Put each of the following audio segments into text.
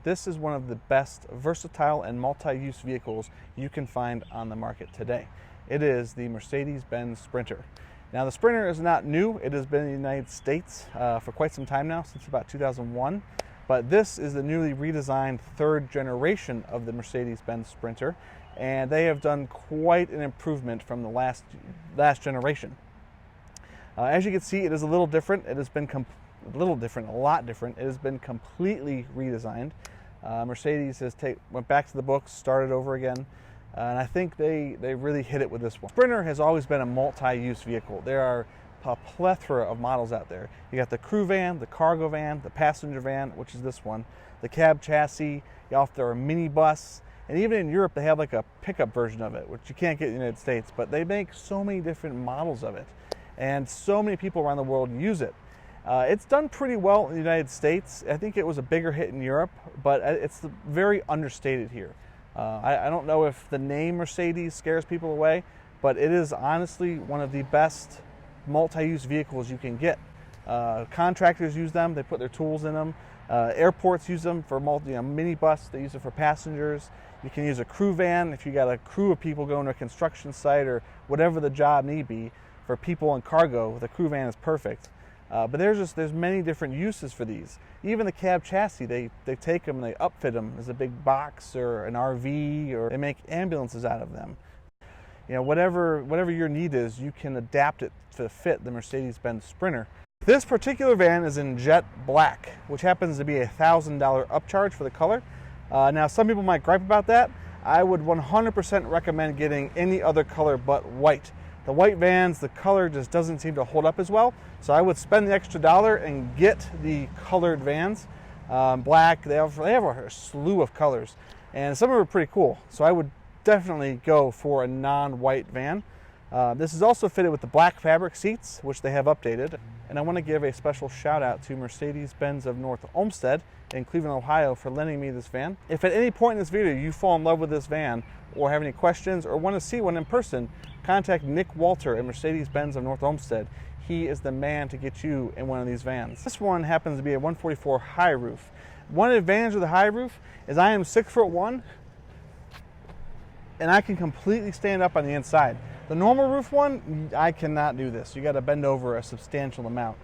this is one of the best versatile and multi-use vehicles you can find on the market today. It is the Mercedes-Benz Sprinter. Now the Sprinter is not new. It has been in the United States for quite some time now, since about 2001. But this is the newly redesigned third generation of the Mercedes-Benz Sprinter, and they have done quite an improvement from the last generation. As you can see, it is a little different. It has been a lot different. It has been completely redesigned. Mercedes has went back to the books, started over again, and I think they really hit it with this one. Sprinter has always been a multi-use vehicle. There are a plethora of models out there. You got the crew van, the cargo van, the passenger van, which is this one, the cab chassis. You offer a minibus, and even in Europe they have like a pickup version of it, which you can't get in the United States, but they make so many different models of it, and so many people around the world use it. It's done pretty well in the United States. I think it was a bigger hit in Europe, but it's very understated here. I don't know if the name Mercedes scares people away, but it is honestly one of the best multi-use vehicles you can get. Contractors use them, they put their tools in them. Airports use them for minibus, they use it for passengers. You can use a crew van if you got a crew of people going to a construction site or whatever the job may be. For people and cargo, the crew van is perfect. But there's many different uses for these. Even the cab chassis, they take them and they upfit them as a big box or an RV, or they make ambulances out of them. You know, whatever your need is, you can adapt it to fit the Mercedes-Benz Sprinter. This particular van is in jet black, which happens to be a $1,000 upcharge for the color. Now, some people might gripe about that. I would 100% recommend getting any other color but white. The white vans, the color just doesn't seem to hold up as well. So I would spend the extra dollar and get the colored vans. Black, they have a slew of colors, and some of them are pretty cool. So I would definitely go for a non-white van. This is also fitted with the black fabric seats, which they have updated. And I want to give a special shout out to Mercedes-Benz of North Olmsted in Cleveland, Ohio for lending me this van. If at any point in this video you fall in love with this van or have any questions or want to see one in person, contact Nick Walter at Mercedes-Benz of North Olmsted. He is the man to get you in one of these vans. This one happens to be a 144 high roof. One advantage of the high roof is I am 6'1", and I can completely stand up on the inside. The normal roof one, I cannot do this. You got to bend over a substantial amount.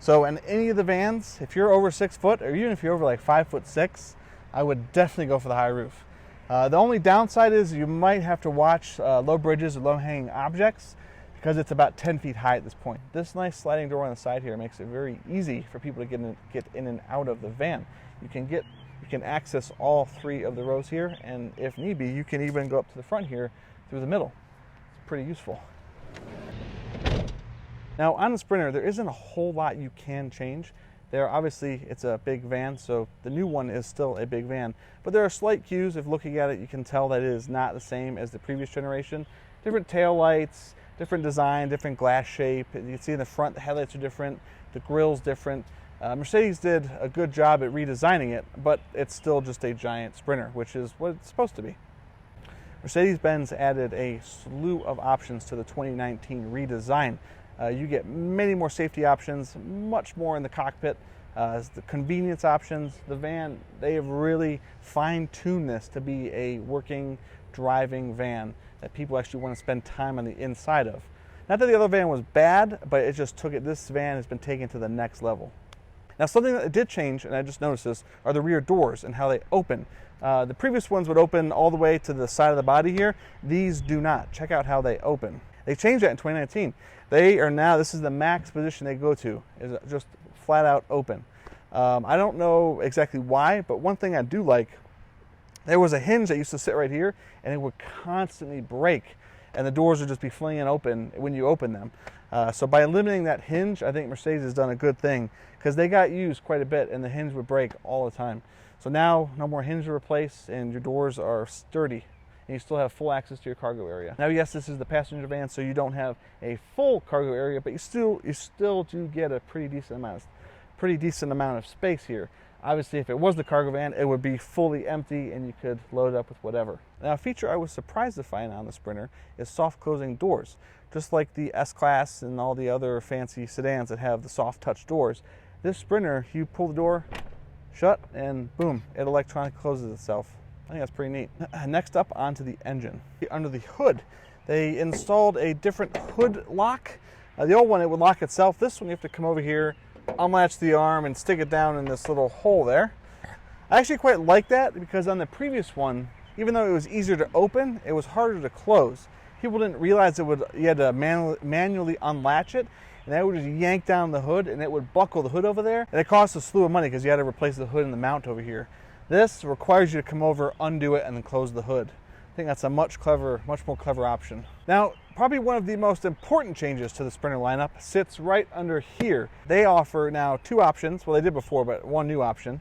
So in any of the vans, if you're over 6 foot, or even if you're over like 5'6", I would definitely go for the high roof. The only downside is you might have to watch low bridges or low-hanging objects, because it's about 10 feet high at this point. This nice sliding door on the side here makes it very easy for people to get in and out of the van. You can access all 3 of the rows here, and if need be, you can even go up to the front here through the middle. It's pretty useful. Now on the Sprinter, there isn't a whole lot you can change. Obviously, it's a big van, so the new one is still a big van. But there are slight cues. If looking at it, you can tell that it is not the same as the previous generation. Different tail lights, different design, different glass shape. You can see in the front, the headlights are different, the grill's different. Mercedes did a good job at redesigning it, but it's still just a giant Sprinter, which is what it's supposed to be. Mercedes-Benz added a slew of options to the 2019 redesign. You get many more safety options, much more in the cockpit. The convenience options, the van, they have really fine-tuned this to be a working, driving van that people actually want to spend time on the inside of. Not that the other van was bad, but it just took it. This van has been taken to the next level. Now, something that did change, and I just noticed this, are the rear doors and how they open. The previous ones would open all the way to the side of the body here. These do not. Check out how they open. They changed that in 2019. They are now, this is the max position they go to, is just flat out open. I don't know exactly why, but one thing I do like, there was a hinge that used to sit right here, and it would constantly break, and the doors would just be flinging open when you open them. So by eliminating that hinge, I think Mercedes has done a good thing, because they got used quite a bit, and the hinge would break all the time. So now, no more hinge to replace, and your doors are sturdy, and you still have full access to your cargo area. Now, yes, this is the passenger van, so you don't have a full cargo area, but you still do get a pretty decent amount of space here. Obviously, if it was the cargo van, it would be fully empty and you could load it up with whatever. Now, a feature I was surprised to find on the Sprinter is soft closing doors. Just like the S-Class and all the other fancy sedans that have the soft touch doors, this Sprinter, you pull the door shut, and boom, it electronically closes itself. I think that's pretty neat. Next up, onto the engine. Under the hood, they installed a different hood lock. The old one, it would lock itself. This one, you have to come over here, unlatch the arm, and stick it down in this little hole there. I actually quite like that because on the previous one, even though it was easier to open, it was harder to close. People didn't realize you had to manually unlatch it, and that would just yank down the hood, and it would buckle the hood over there. And it cost a slew of money because you had to replace the hood and the mount over here. This requires you to come over, undo it, and then close the hood. I think that's a much more clever option. Now, probably one of the most important changes to the Sprinter lineup sits right under here. They offer now two options. Well, they did before, but one new option.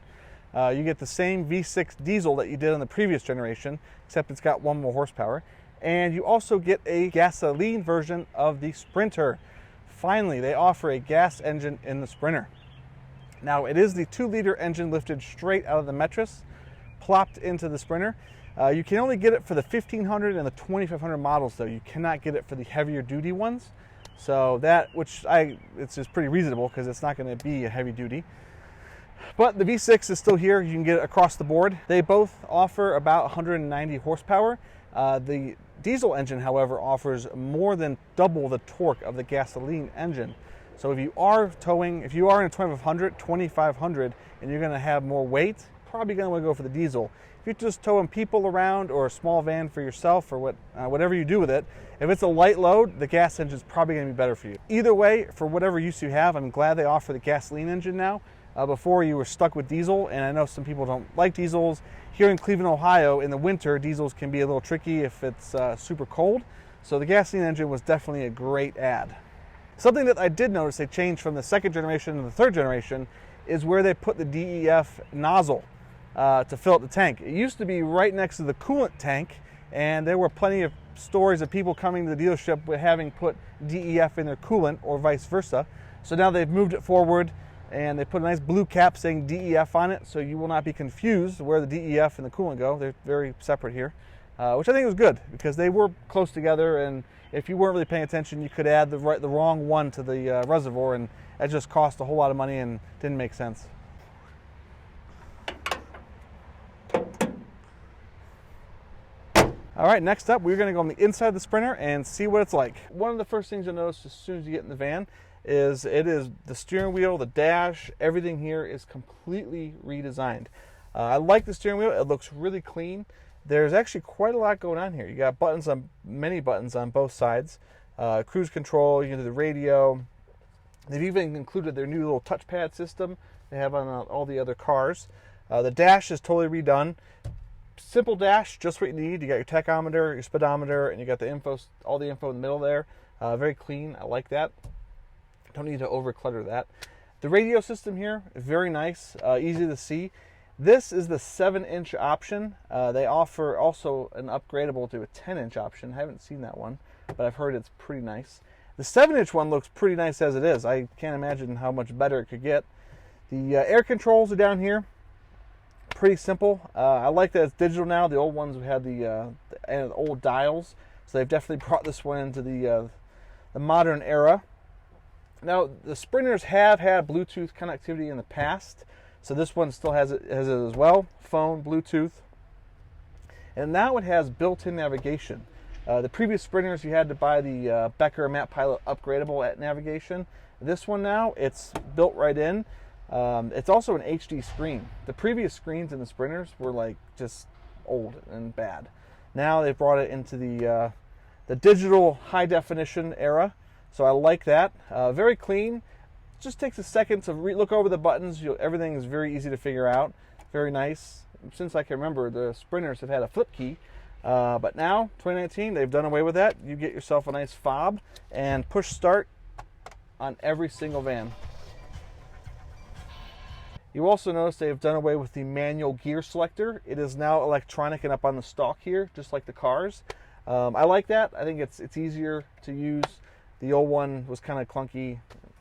You get the same V6 diesel that you did on the previous generation, except it's got 1 more horsepower. And you also get a gasoline version of the Sprinter. Finally, they offer a gas engine in the Sprinter. Now, it is the 2-liter engine lifted straight out of the Metris, plopped into the Sprinter. You can only get it for the 1500 and the 2500 models, though. You cannot get it for the heavier duty ones. So that, it's just pretty reasonable because it's not going to be a heavy duty. But the V6 is still here. You can get it across the board. They both offer about 190 horsepower. The diesel engine, however, offers more than double the torque of the gasoline engine. So if you are in a 2500 and you're going to have more weight, probably going to want to go for the diesel. If you're just towing people around or a small van for yourself or whatever you do with it, if it's a light load, the gas engine is probably going to be better for you. Either way, for whatever use you have, I'm glad they offer the gasoline engine now. Before you were stuck with diesel, and I know some people don't like diesels. Here in Cleveland, Ohio, in the winter, diesels can be a little tricky if it's super cold. So the gasoline engine was definitely a great add. Something that I did notice they changed from the 2nd generation to the 3rd generation is where they put the DEF nozzle to fill up the tank. It used to be right next to the coolant tank, and there were plenty of stories of people coming to the dealership with having put DEF in their coolant or vice versa. So now they've moved it forward, and they put a nice blue cap saying DEF on it, so you will not be confused where the DEF and the coolant go. They're very separate here, which I think was good because they were close together, and if you weren't really paying attention, you could add the wrong one to the reservoir, and that just cost a whole lot of money and didn't make sense. All right, next up, we're going to go on the inside of the Sprinter and see what it's like. One of the first things you'll notice as soon as you get in the van is the steering wheel, the dash, everything here is completely redesigned. I like the steering wheel. It looks really clean. There's actually quite a lot going on here. You got many buttons on both sides. Cruise control, you can do the radio. They've even included their new little touchpad system they have on all the other cars. The dash is totally redone. Simple dash, just what you need. You got your tachometer, your speedometer, and you got the info, all the info in the middle there. Very clean. I like that. Don't need to over-clutter that. The radio system here is very nice, easy to see. This is the 7-inch option. They offer also an upgradable to a 10-inch option. I haven't seen that one, but I've heard it's pretty nice. The 7-inch one looks pretty nice as it is. I can't imagine how much better it could get. The air controls are down here. Pretty simple. I like that it's digital now. The old ones had the old dials, so they've definitely brought this one into the modern era. Now, the Sprinters have had Bluetooth connectivity in the past, so this one still has it as well. Phone, Bluetooth. And now it has built-in navigation. The previous Sprinters, you had to buy the Becker Map Pilot upgradable at navigation. This one now, it's built right in. It's also an HD screen. The previous screens in the Sprinters were like just old and bad. Now they've brought it into the digital high definition era. So I like that. Very clean. It just takes a second to look over the buttons. Everything is very easy to figure out. Very nice. Since I can remember, the Sprinters have had a flip key. But now, 2019, they've done away with that. You get yourself a nice fob and push start on every single van. You also notice they've done away with the manual gear selector. It is now electronic and up on the stalk here, just like the cars. I like that. I think it's easier to use. The old one was kind of clunky.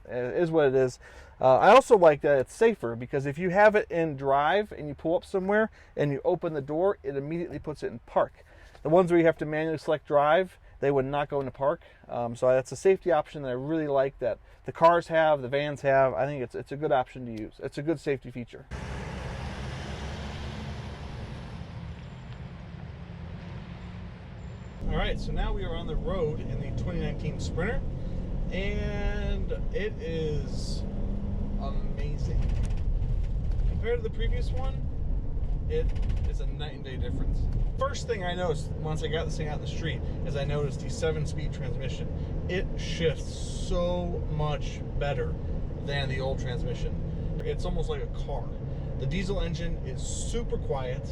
It is what it is. I also like that it's safer because if you have it in drive and you pull up somewhere and you open the door, it immediately puts it in park. The ones where you have to manually select drive, they would not go into park. So that's a safety option that I really like that the cars have, the vans have. I think it's a good option to use. It's a good safety feature. Alright, so now we are on the road in the 2019 Sprinter, and it is amazing. Compared to the previous one, it is a night and day difference. First thing I noticed once I got this thing out in the street is I noticed the 7-speed transmission. It shifts so much better than the old transmission. It's almost like a car. The diesel engine is super quiet.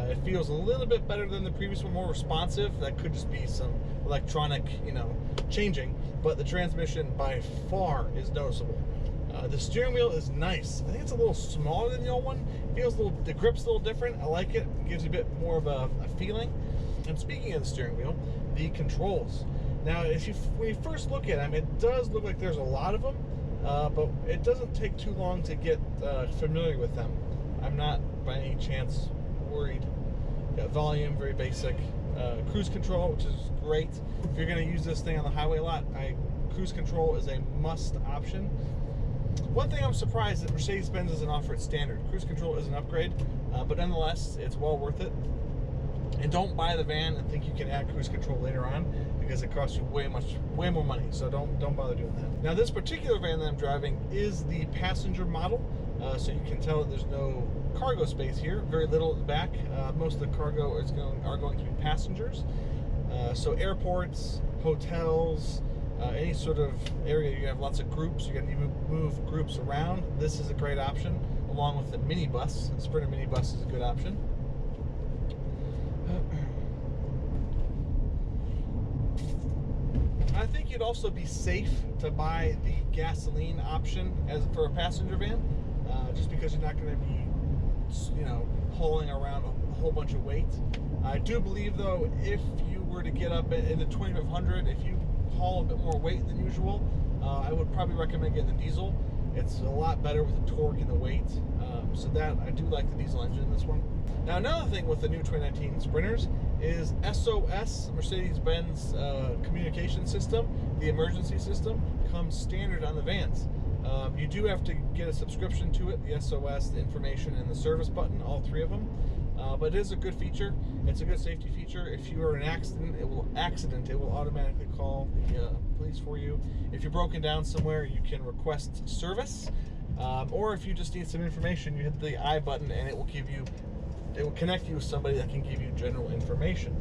It feels a little bit better than the previous one, more responsive. That could just be some electronic, changing. But the transmission by far is noticeable. The steering wheel is nice. I think it's a little smaller than the old one. It feels the grip's a little different. I like it. It gives you a bit more of a feeling. And speaking of the steering wheel, the controls. Now, when you first look at them, it does look like there's a lot of them, but it doesn't take too long to get familiar with them. I'm not by any chance worried. Got volume, very basic. Cruise control, which is great. If you're going to use this thing on the highway a lot, cruise control is a must option. One thing I'm surprised that Mercedes-Benz doesn't offer it standard. Cruise control is an upgrade, but nonetheless, it's well worth it. And don't buy the van and think you can add cruise control later on, because it costs you way more money. So don't bother doing that. Now, this particular van that I'm driving is the passenger model, so you can tell that there's no cargo space here. Very little at the back. Most of the cargo are going to be passengers. So airports, hotels, any sort of area you have lots of groups, you can even move groups around. This is a great option, along with the minibus. The Sprinter minibus is a good option. I think you'd also be safe to buy the gasoline option for a passenger van, just because you're not going to be, hauling around a whole bunch of weight. I do believe, though, if you were to get up in the 2500, if you haul a bit more weight than usual, I would probably recommend getting the diesel. It's a lot better with the torque and the weight, so that I do like the diesel engine in this one. Now, another thing with the new 2019 Sprinters is SOS, Mercedes-Benz communication system. The emergency system comes standard on the vans. You do have to get a subscription to it, the SOS, the information, and the service button, all three of them. But it is a good feature. It's a good safety feature. If you are in an accident, it will automatically call the police for you. If you're broken down somewhere, you can request service. Or if you just need some information, you hit the I button and it will connect you with somebody that can give you general information.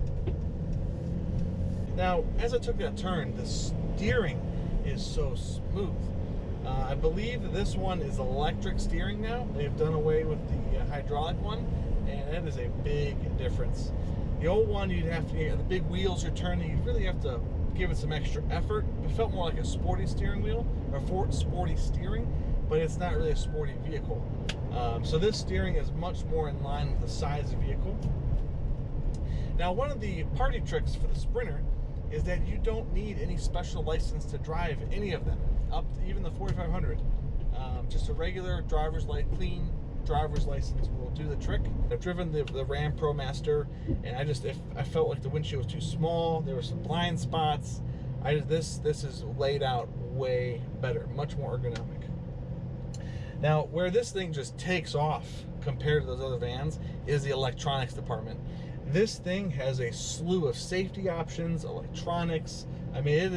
Now, as I took that turn, the steering is so smooth. I believe that this one is electric steering now. They've done away with the hydraulic one, and that is a big difference. The old one, you'd have to, the big wheels you're turning, you really have to give it some extra effort. It felt more like a sporty steering wheel, or sporty steering, but it's not really a sporty vehicle. So this steering is much more in line with the size of the vehicle. Now, one of the party tricks for the Sprinter is that you don't need any special license to drive any of them, up to even the 4500. Just a regular clean driver's license will do the trick. I've driven the Ram ProMaster, and I felt like the windshield was too small. There were some blind spots. This is laid out way better, much more ergonomic. Now, where this thing just takes off compared to those other vans is the electronics department. This thing has a slew of safety options, electronics. I mean,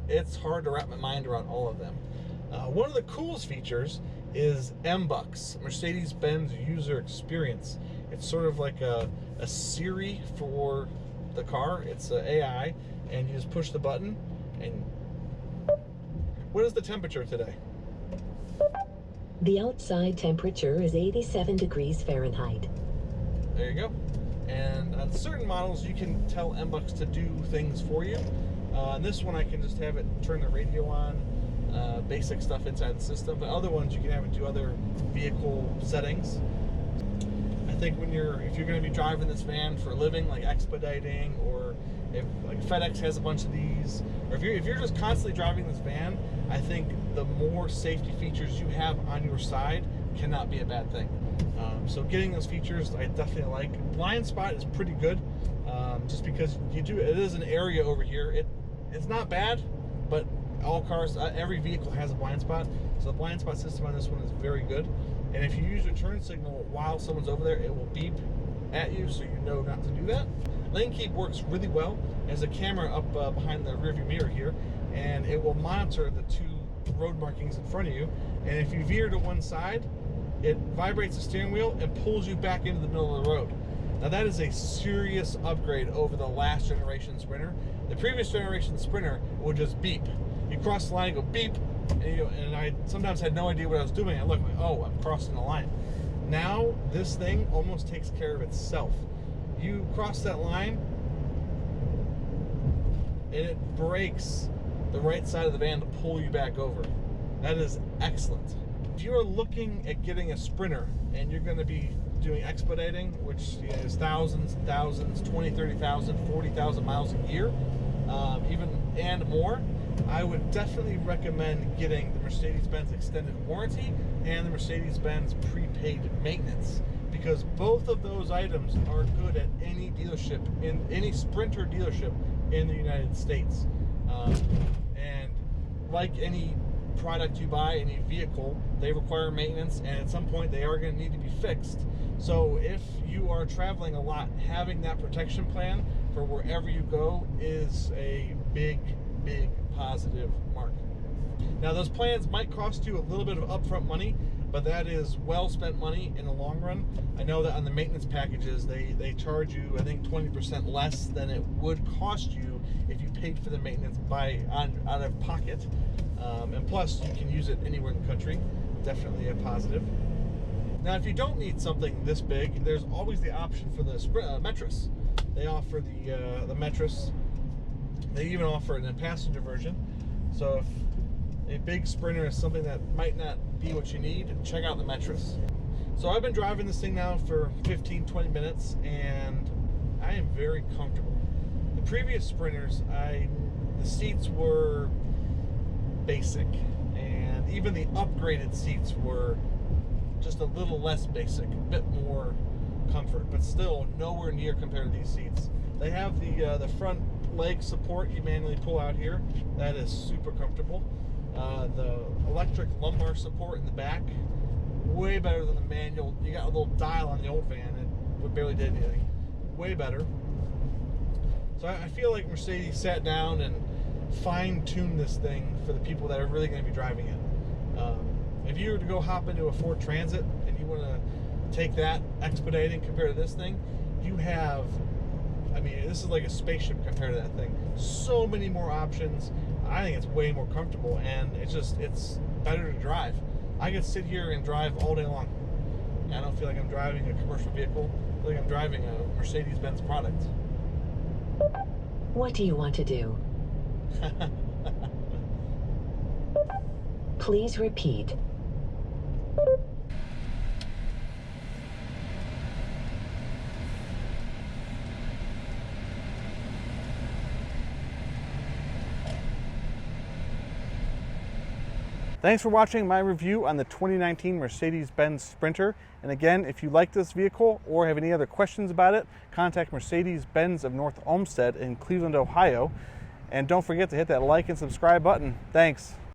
it's hard to wrap my mind around all of them. One of the coolest features is MBUX, Mercedes-Benz User Experience. It's sort of like a Siri for the car. It's an AI, and you just push the button. And what is the temperature today? The outside temperature is 87 degrees Fahrenheit. There you go. And on certain models, you can tell MBUX to do things for you. On this one, I can just have it turn the radio on, basic stuff inside the system. But other ones, you can have it do other vehicle settings. I think if you're going to be driving this van for a living, like expediting, or if like FedEx has a bunch of these, or if you're just constantly driving this van, I think the more safety features you have on your side cannot be a bad thing. So getting those features, I definitely like. Blind spot is pretty good, just because it is an area over here. It's not bad, but all cars, every vehicle has a blind spot. So the blind spot system on this one is very good. And if you use your turn signal while someone's over there, it will beep at you, so you know not to do that. Lane keep works really well. There's a camera up behind the rearview mirror here, and it will monitor the two road markings in front of you. And if you veer to one side, it vibrates the steering wheel and pulls you back into the middle of the road. Now that is a serious upgrade over the last generation Sprinter. The previous generation Sprinter would just beep. You cross the line, and go beep, and I sometimes had no idea what I was doing. I looked like, oh, I'm crossing the line. Now this thing almost takes care of itself. You cross that line, and it brakes the right side of the van to pull you back over. That is excellent. If you're looking at getting a Sprinter and you're going to be doing expediting, which is thousands, 20, 30,000, 40,000 miles a year, even and more, I would definitely recommend getting the Mercedes-Benz extended warranty and the Mercedes-Benz prepaid maintenance, because both of those items are good at any dealership, in any Sprinter dealership in the United States. And like any product you buy, any vehicle, they require maintenance, and at some point they are going to need to be fixed. So if you are traveling a lot, having that protection plan for wherever you go is a big positive mark. Now those plans might cost you a little bit of upfront money, but that is well spent money in the long run. I know that on the maintenance packages they charge you, I think, 20% less than it would cost you if you paid for the maintenance out of pocket. And plus you can use it anywhere in the country. Definitely a positive. Now if you don't need something this big, there's always the option for the Metris. They offer the Metris. They even offer it in a passenger version. So if a big Sprinter is something that might not be what you need, check out the Metris. So I've been driving this thing now for 15-20 minutes, and I am very comfortable. The previous Sprinters, the seats were basic, and even the upgraded seats were just a little less basic, a bit more comfort, but still nowhere near compared to these seats. They have the front leg support you manually pull out here. That is super comfortable. The electric lumbar support in the back, way better than the manual. You got a little dial on the old van, it barely did anything. Way better. So I feel like Mercedes sat down and fine-tuned this thing for the people that are really going to be driving it. If you were to go hop into a Ford Transit and you want to take that expediting compared to this thing, you have, I mean, this is like a spaceship compared to that thing. So many more options. I think it's way more comfortable, and it's better to drive. I could sit here and drive all day long. I don't feel like I'm driving a commercial vehicle. I feel like I'm driving a Mercedes-Benz product. What do you want to do? Please repeat. Thanks for watching my review on the 2019 Mercedes-Benz Sprinter. And again, if you like this vehicle or have any other questions about it, contact Mercedes-Benz of North Olmsted in Cleveland, Ohio. And don't forget to hit that like and subscribe button. Thanks.